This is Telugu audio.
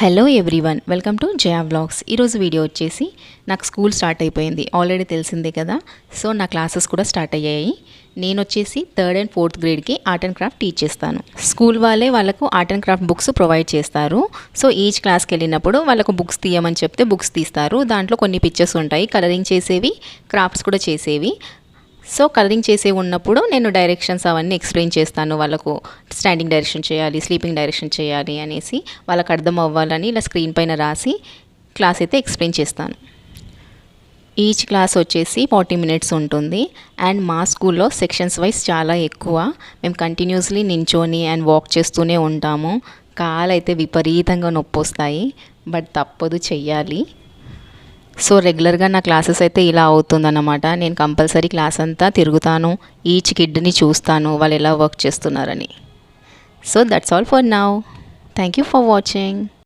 Hello everyone, welcome to Jaya vlogs. ఈరోజు వీడియో వచ్చేసి నాకు స్కూల్ స్టార్ట్ అయిపోయింది, ఆల్రెడీ తెలిసిందే కదా. సో నా క్లాసెస్ కూడా స్టార్ట్ అయ్యాయి. నేను వచ్చేసి 3rd and 4th గ్రేడ్కి ఆర్ట్ అండ్ క్రాఫ్ట్ టీచ్ చేస్తాను. స్కూల్ వాళ్ళే వాళ్ళకు art and craft books provide చేస్తారు. సో ఈచ్ క్లాస్కి వెళ్ళినప్పుడు వాళ్ళకు బుక్స్ తీయమని చెప్తే బుక్స్ తీస్తారు. దాంట్లో కొన్ని పిక్చర్స్ ఉంటాయి, కలరింగ్ చేసేవి, క్రాఫ్ట్స్ కూడా చేసేవి. సో కలరింగ్ చేసే ఉన్నప్పుడు నేను డైరెక్షన్స్ అవన్నీ ఎక్స్ప్లెయిన్ చేస్తాను. వాళ్ళకు స్టాండింగ్ డైరెక్షన్ చేయాలి, స్లీపింగ్ డైరెక్షన్ చేయాలి అనేసి వాళ్ళకి అర్థం అవ్వాలని ఇలా స్క్రీన్ పైన రాసి క్లాస్ అయితే ఎక్స్ప్లెయిన్ చేస్తాను. ఈచ్ క్లాస్ వచ్చేసి 40 minutes ఉంటుంది. అండ్ మా స్కూల్లో సెక్షన్స్ వైజ్ చాలా ఎక్కువ. మేము కంటిన్యూస్లీ నించొని అండ్ వాక్ చేస్తూనే ఉంటాము. కాళ్ళైతే విపరీతంగా నొప్పి వస్తాయి, బట్ తప్పదు, చెయ్యాలి. సో రెగ్యులర్గా నా క్లాసెస్ అయితే ఇలా అవుతుందన్నమాట. నేను కంపల్సరీ క్లాస్ అంతా తిరుగుతాను, ఈచ్ కిడ్ని చూస్తాను వాళ్ళు ఎలా వర్క్ చేస్తున్నారని. So that's all for now. Thank you for watching.